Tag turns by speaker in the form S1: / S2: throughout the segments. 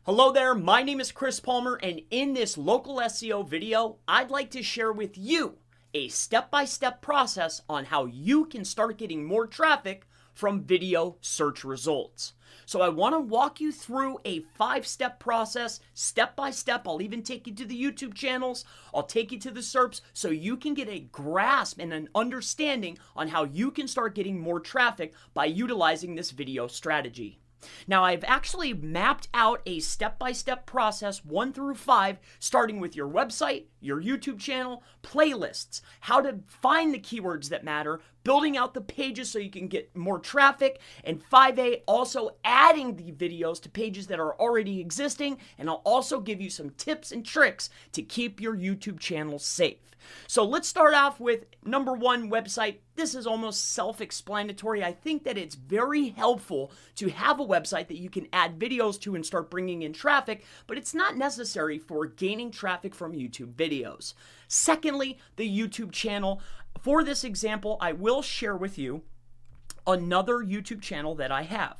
S1: Hello there, my name is Chris Palmer, and in this local SEO video, I'd like to share with you a step-by-step process on how you can start getting more traffic from video search results. So I want to walk you through a 5-step process, step by step. I'll even take you to the YouTube channels. I'll take you to the SERPs so you can get a grasp and an understanding on how you can start getting more traffic by utilizing this video strategy. Now, I've actually mapped out a step-by-step process 1 through 5, starting with your website, your YouTube channel, playlists, how to find the keywords that matter, building out the pages so you can get more traffic, and 5A, also adding the videos to pages that are already existing, and I'll also give you some tips and tricks to keep your YouTube channel safe. So let's start off with number 1, website. This is almost self-explanatory. I think that it's very helpful to have a website that you can add videos to and start bringing in traffic, but it's not necessary for gaining traffic from YouTube videos. Secondly, the YouTube channel. For this example, I will share with you another YouTube channel that I have.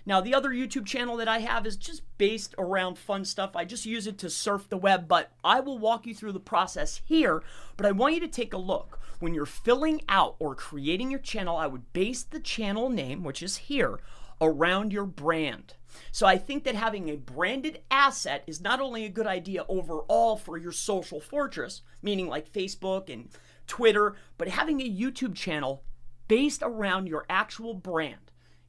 S1: Now, the other YouTube channel that I have is just based around fun stuff. I just use it to surf the web, but I will walk you through the process here. But I want you to take a look. When you're filling out or creating your channel, I would base the channel name, which is here, around your brand. So I think that having a branded asset is not only a good idea overall for your social fortress, meaning like Facebook and Twitter, but having a YouTube channel based around your actual brand.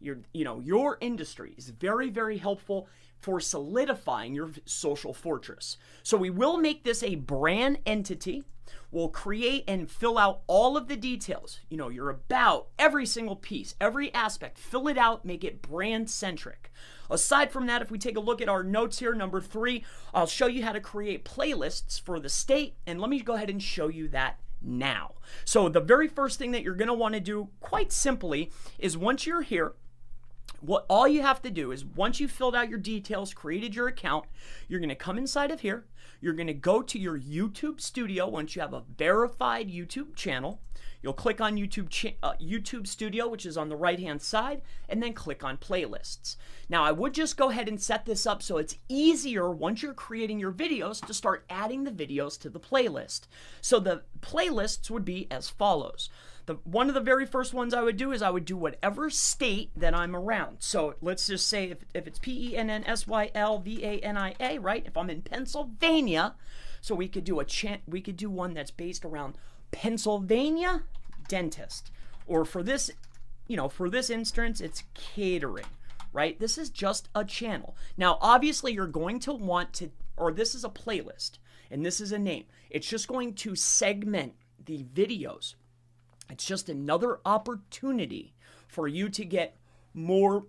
S1: Your industry is very, very helpful for solidifying your social fortress. So we will make this a brand entity. We'll create and fill out all of the details. Your about, every single piece, every aspect, fill it out, make it brand centric. Aside from that, if we take a look at our notes here, number 3, I'll show you how to create playlists for the state. And let me go ahead and show you that now. So the very first thing that you're going to want to do, quite simply, is once you're here, all you have to do is once you've filled out your details, created your account, you're going to come inside of here. You're going to go to your YouTube studio. Once you have a verified YouTube channel, you'll click on YouTube Studio, which is on the right-hand side, and then click on Playlists. Now, I would just go ahead and set this up so it's easier once you're creating your videos to start adding the videos to the playlist. So the playlists would be as follows. One of the very first ones I would do is I would do whatever state that I'm around. So let's just say if it's Pennsylvania, right? If I'm in Pennsylvania, so we could do one that's based around Pennsylvania dentist, or for this instance, it's catering, right? This is just a channel. Now, obviously, you're going to want to, or this is a playlist, and this is a name. It's just going to segment the videos. It's just another opportunity for you to get more.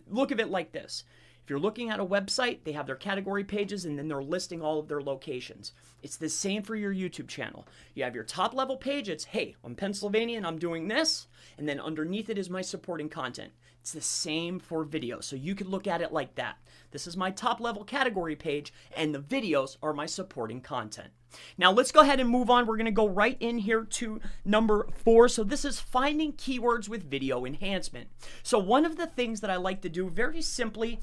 S1: Look at it like this. If you're looking at a website, they have their category pages and then they're listing all of their locations. It's the same for your YouTube channel. You have your top level page. It's, hey, I'm Pennsylvania and I'm doing this. And then underneath it is my supporting content. It's the same for video. So you could look at it like that. This is my top level category page and the videos are my supporting content. Now let's go ahead and move on. We're going to go right in here to number 4. So this is finding keywords with video enhancement. So one of the things that I like to do very simply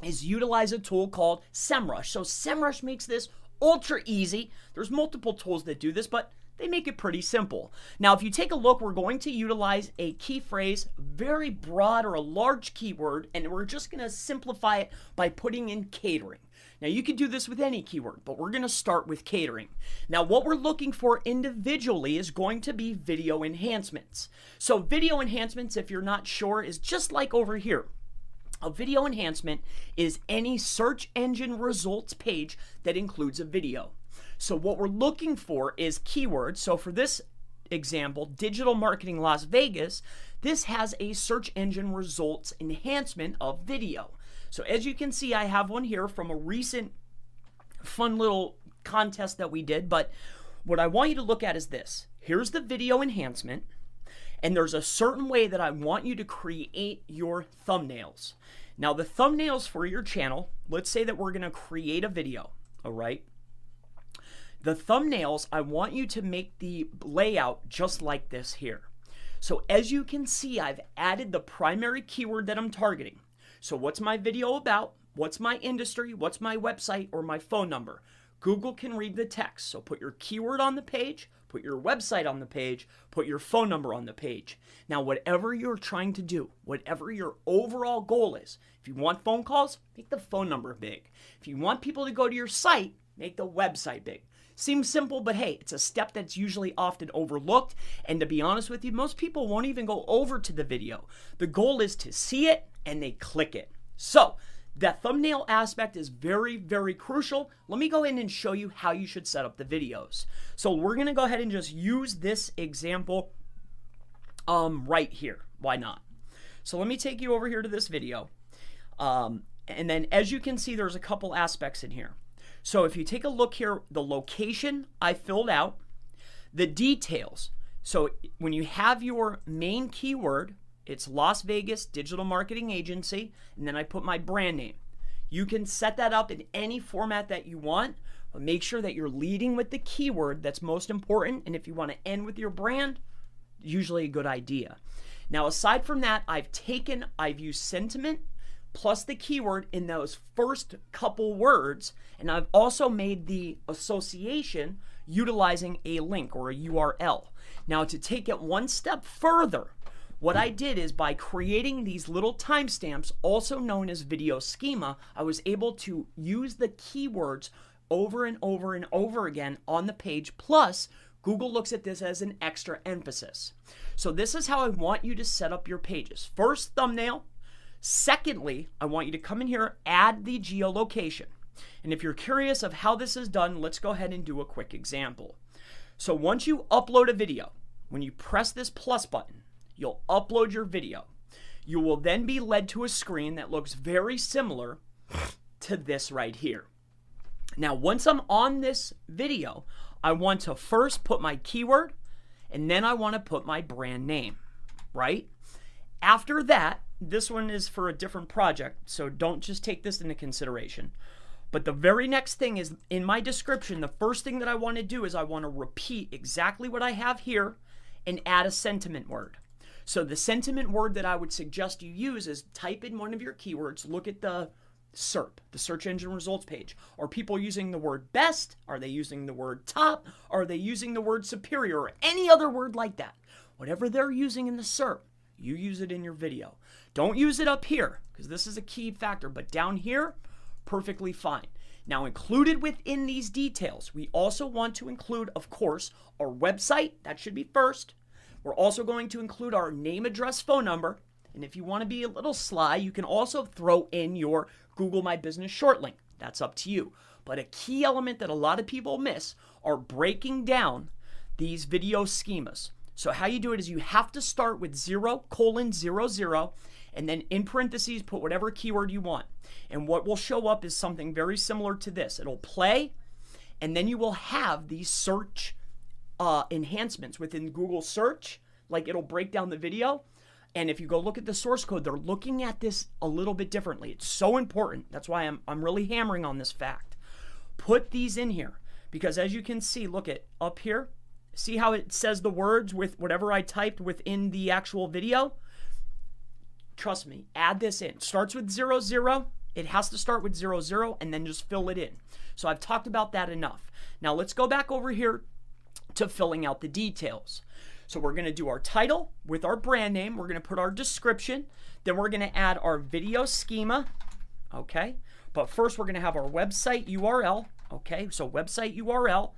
S1: is utilize a tool called SEMrush. So SEMrush makes this ultra easy. There's multiple tools that do this, but they make it pretty simple. Now, if you take a look, we're going to utilize a key phrase, very broad or a large keyword, and we're just going to simplify it by putting in catering. Now, you could do this with any keyword, but we're going to start with catering. Now, what we're looking for individually is going to be video enhancements. So video enhancements, if you're not sure, is just like over here. A video enhancement is any search engine results page that includes a video. So what we're looking for is keywords. So for this example, digital marketing Las Vegas, this has a search engine results enhancement of video. So as you can see, I have one here from a recent fun little contest that we did. But what I want you to look at is this. Here's the video enhancement. And there's a certain way that I want you to create your thumbnails. Now, the thumbnails for your channel, let's say that we're going to create a video, all right? The thumbnails, I want you to make the layout just like this here. So as you can see, I've added the primary keyword that I'm targeting. So what's my video about? what's my industry, what's my website, or my phone number. Google can read the text, so put your keyword on the page, put your website on the page, put your phone number on the page. Now, whatever you're trying to do, whatever your overall goal is, if you want phone calls, make the phone number big. If you want people to go to your site, make the website big. Seems simple, but hey, it's a step that's usually often overlooked. And to be honest with you, most people won't even go over to the video. The goal is to see it and they click it. So that thumbnail aspect is very, very crucial. Let me go in and show you how you should set up the videos. So we're going to go ahead and just use this example right here. Why not? So let me take you over here to this video. And then as you can see, there's a couple aspects in here. So if you take a look here, the location I filled out, the details. So when you have your main keyword, it's Las Vegas Digital Marketing Agency, and then I put my brand name. You can set that up in any format that you want, but make sure that you're leading with the keyword that's most important, and if you want to end with your brand, usually a good idea. Now, aside from that, I've used sentiment plus the keyword in those first couple words, and I've also made the association utilizing a link or a URL. Now, to take it one step further, what I did is by creating these little timestamps, also known as video schema, I was able to use the keywords over and over and over again on the page. Plus, Google looks at this as an extra emphasis. So this is how I want you to set up your pages. First, thumbnail. Secondly, I want you to come in here, add the geolocation. And if you're curious of how this is done, let's go ahead and do a quick example. So once you upload a video, when you press this plus button, you'll upload your video. You will then be led to a screen that looks very similar to this right here. Now, once I'm on this video, I want to first put my keyword, and then I want to put my brand name, right? After that, this one is for a different project, so don't just take this into consideration. But the very next thing is in my description, the first thing that I want to do is I want to repeat exactly what I have here and add a sentiment word. So the sentiment word that I would suggest you use is type in one of your keywords, look at the SERP, the search engine results page. Are people using the word best? Are they using the word top? Are they using the word superior or any other word like that? Whatever they're using in the SERP, you use it in your video. Don't use it up here because this is a key factor, but down here, perfectly fine. Now, included within these details, we also want to include, of course, our website. That should be first. We're also going to include our name, address, phone number. And if you want to be a little sly, you can also throw in your Google My Business short link. That's up to you. But a key element that a lot of people miss are breaking down these video schemas. So how you do it is you have to start with 0:00 and then in parentheses put whatever keyword you want. And what will show up is something very similar to this. It'll play, and then you will have these search enhancements within Google search, like it'll break down the video. And if you go look at the source code, they're looking at this a little bit differently. It's so important. That's why I'm really hammering on this fact. Put these in here because as you can see, look at up here. See how it says the words with whatever I typed within the actual video? Trust me, add this in. Starts with 00. It has to start with 00 and then just fill it in. So I've talked about that enough. Now let's go back over here to filling out the details. So we're going to do our title with our brand name. We're going to put our description. Then we're going to add our video schema. Okay. But first we're going to have our website URL. Okay. So website URL,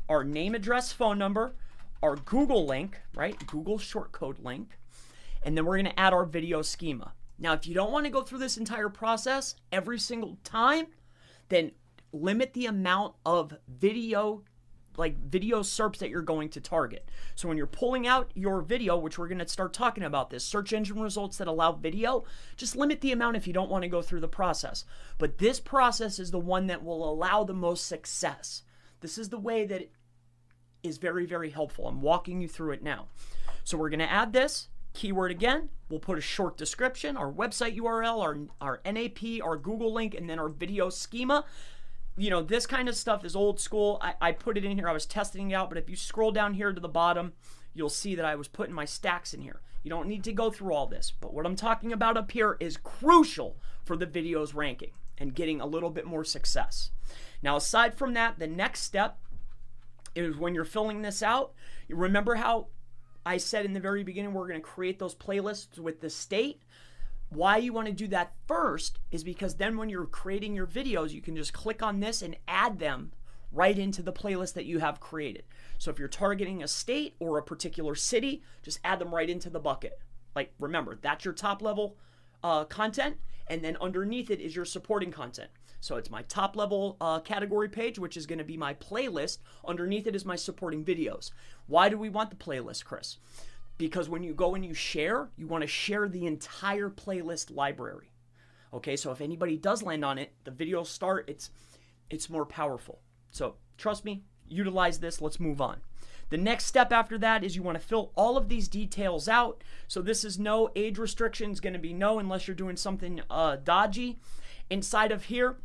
S1: our name, address, phone number, our Google link, right? Google shortcode link. And then we're going to add our video schema. Now, if you don't want to go through this entire process every single time, then limit the amount of video SERPs that you're going to target. So when you're pulling out your video, which we're going to start talking about this, search engine results that allow video, just limit the amount if you don't want to go through the process. But this process is the one that will allow the most success. This is the way that it is very, very helpful. I'm walking you through it now. So we're going to add this keyword again. We'll put a short description, our website URL, our NAP, our Google link, and then our video schema. You know, this kind of stuff is old school. I put it in here. I was testing it out, but if you scroll down here to the bottom, you'll see that I was putting my stacks in here. You don't need to go through all this, but what I'm talking about up here is crucial for the video's ranking. and getting a little bit more success. Now, aside from that, the next step is when you're filling this out, you remember how I said in the very beginning we're going to create those playlists with the state? Why you want to do that first is because then when you're creating your videos, you can just click on this and add them right into the playlist that you have created. So if you're targeting a state or a particular city, just add them right into the bucket. Like, remember, that's your top level content, and then underneath it is your supporting content. So it's my top level category page, which is going to be my playlist. Underneath it is my supporting videos. Why do we want the playlist, Chris? Because when you go and you share, you want to share the entire playlist library. Okay, so if anybody does land on it, the videos start, it's more powerful. So trust me, utilize this. Let's move on. The next step after that is you want to fill all of these details out. So this is no age restrictions, going to be no unless you're doing something dodgy. Inside of here,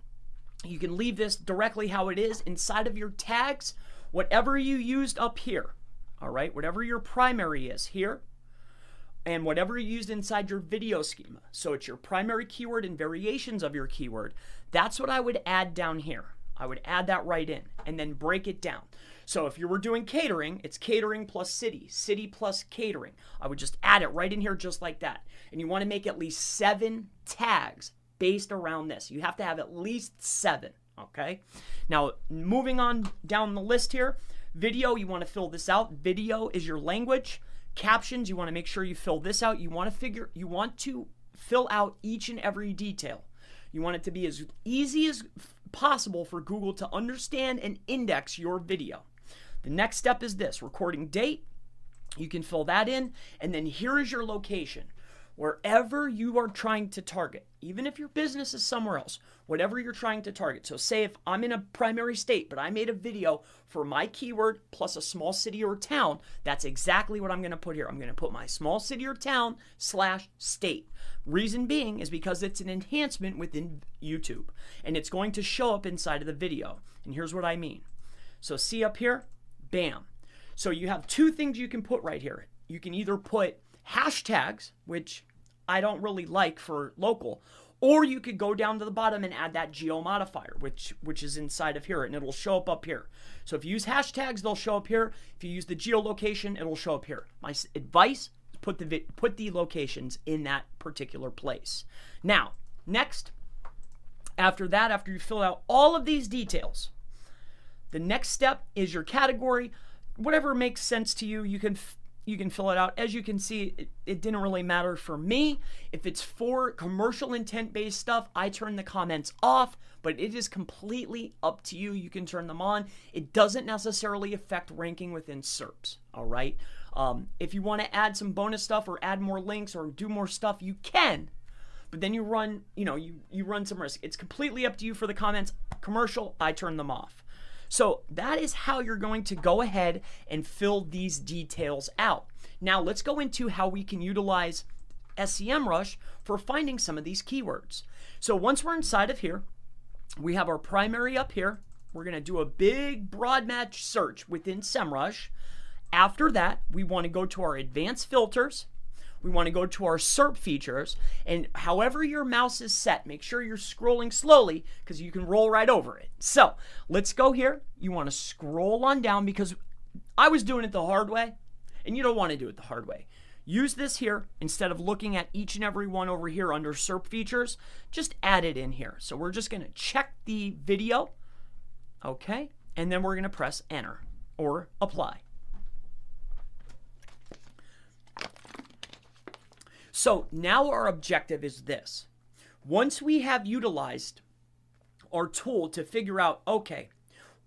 S1: you can leave this directly how it is. Inside of your tags, whatever you used up here, all right, whatever your primary is here, and whatever you used inside your video schema. So it's your primary keyword and variations of your keyword. That's what I would add down here. I would add that right in and then break it down. So if you were doing catering, it's catering plus city, city plus catering. I would just add it right in here just like that. And you want to make at least 7 tags based around this. You have to have at least 7, okay? Now, moving on down the list here, video, you want to fill this out. Video is your language. Captions, you want to make sure you fill this out. You want to fill out each and every detail. You want it to be as easy as possible for Google to understand and index your video. The next step is this, recording date. You can fill that in, and then here is your location. Wherever you are trying to target, even if your business is somewhere else, whatever you're trying to target. So say if I'm in a primary state, but I made a video for my keyword plus a small city or town, that's exactly what I'm going to put here. I'm going to put my small city or town / state. Reason being is because it's an enhancement within YouTube, and it's going to show up inside of the video. And here's what I mean. So see up here, bam. So you have 2 things you can put right here. You can either put hashtags, which I don't really like for local, or you could go down to the bottom and add that geo modifier, which is inside of here, and it'll show up here. So if you use hashtags, they'll show up here. If you use the geolocation, it'll show up here. My advice, put the locations in that particular place. Now, next, after that, after you fill out all of these details, the next step is your category. Whatever makes sense to you, you can fill it out. As you can see, it didn't really matter for me. If it's for commercial intent-based stuff, I turn the comments off, but it is completely up to you. You can turn them on. It doesn't necessarily affect ranking within SERPs, all right? If you want to add some bonus stuff or add more links or do more stuff, you can, but then you run, you run some risk. It's completely up to you for the comments. Commercial, I turn them off. So that is how you're going to go ahead and fill these details out. Now let's go into how we can utilize SEMrush for finding some of these keywords. So once we're inside of here, we have our primary up here. We're going to do a big broad match search within SEMrush. After that, we want to go to our advanced filters. We want to go to our SERP features, and however your mouse is set, make sure you're scrolling slowly because you can roll right over it. So let's go here. You want to scroll on down because I was doing it the hard way, and you don't want to do it the hard way. Use this here instead of looking at each and every one over here under SERP features. Just add it in here. So we're just going to check the video, okay, and then we're going to press enter or apply. So now our objective is this. Once we have utilized our tool to figure out, okay,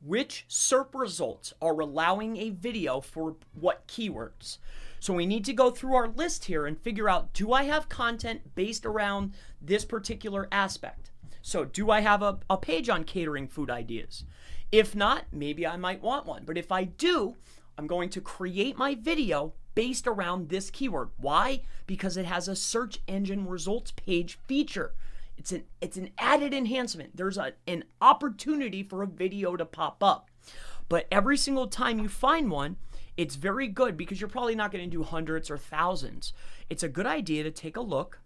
S1: which SERP results are allowing a video for what keywords? So we need to go through our list here and figure out, do I have content based around this particular aspect? So do I have a page on catering food ideas? If not, maybe I might want one. But if I do, I'm going to create my video based around this keyword. Why? Because it has a search engine results page feature. It's an added enhancement. There's an opportunity for a video to pop up. But every single time you find one, it's very good because you're probably not going to do hundreds or thousands. It's a good idea to take a look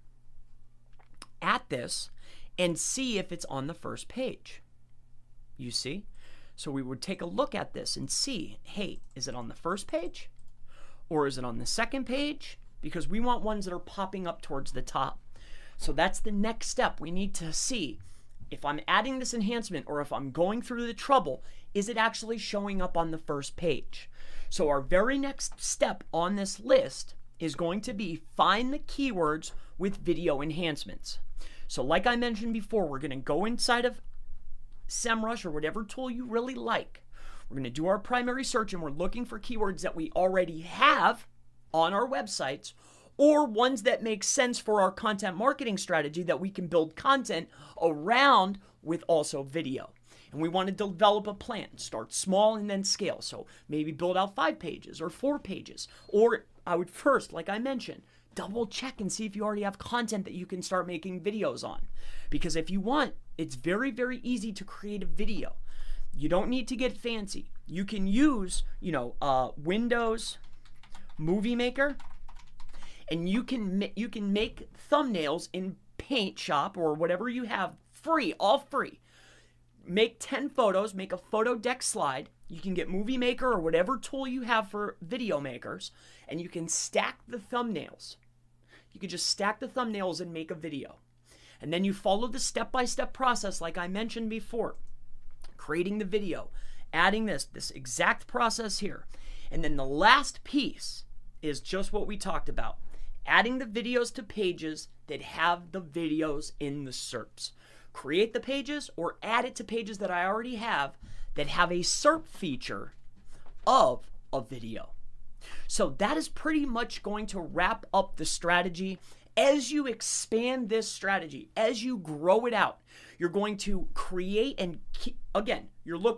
S1: at this and see if it's on the first page. You see? So we would take a look at this and see, hey, is it on the first page? Or is it on the second page? Because we want ones that are popping up towards the top. So that's the next step. We need to see if I'm adding this enhancement or if I'm going through the trouble, is it actually showing up on the first page? So our very next step on this list is going to be find the keywords with video enhancements. So like I mentioned before, we're going to go inside of SEMrush or whatever tool you really like. We're going to do our primary search and we're looking for keywords that we already have on our websites or ones that make sense for our content marketing strategy that we can build content around with also video. And we want to develop a plan. Start small and then scale. So maybe build out 5 pages or 4 pages. Or I would first, like I mentioned, double check and see if you already have content that you can start making videos on. Because if you want, it's very, very easy to create a video. You don't need to get fancy. You can use, Windows Movie Maker, and you can make thumbnails in Paint Shop or whatever you have free, all free. Make 10 photos, make a photo deck slide. You can get Movie Maker or whatever tool you have for video makers, and you can stack the thumbnails. You can just stack the thumbnails and make a video. And then you follow the step-by-step process like I mentioned before. Creating the video, adding this exact process here. And then the last piece is just what we talked about. Adding the videos to pages that have the videos in the SERPs. Create the pages or add it to pages that I already have that have a SERP feature of a video. So that is pretty much going to wrap up the strategy. As you expand this strategy, as you grow it out, you're going to create and again,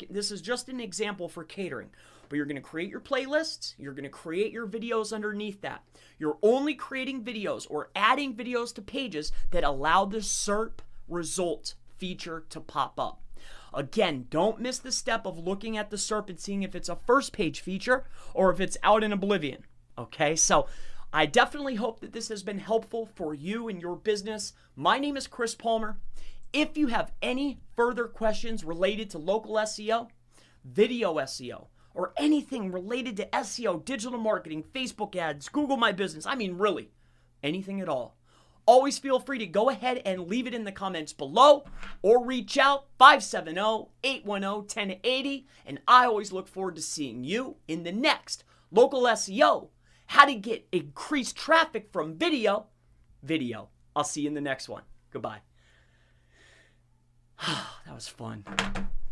S1: this is just an example for catering, but you're going to create your playlists, you're going to create your videos underneath that. You're only creating videos or adding videos to pages that allow the SERP result feature to pop up. Again, don't miss the step of looking at the SERP and seeing if it's a first page feature or if it's out in oblivion. Okay, so I definitely hope that this has been helpful for you and your business. My name is Chris Palmer. If you have any further questions related to local SEO, video SEO, or anything related to SEO, digital marketing, Facebook ads, Google My Business, really, anything at all, always feel free to go ahead and leave it in the comments below or reach out 570-810-1080. And I always look forward to seeing you in the next local SEO. How to get increased traffic from video. I'll see you in the next one. Goodbye. That was fun.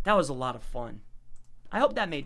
S1: That was a lot of fun. I hope that made sense.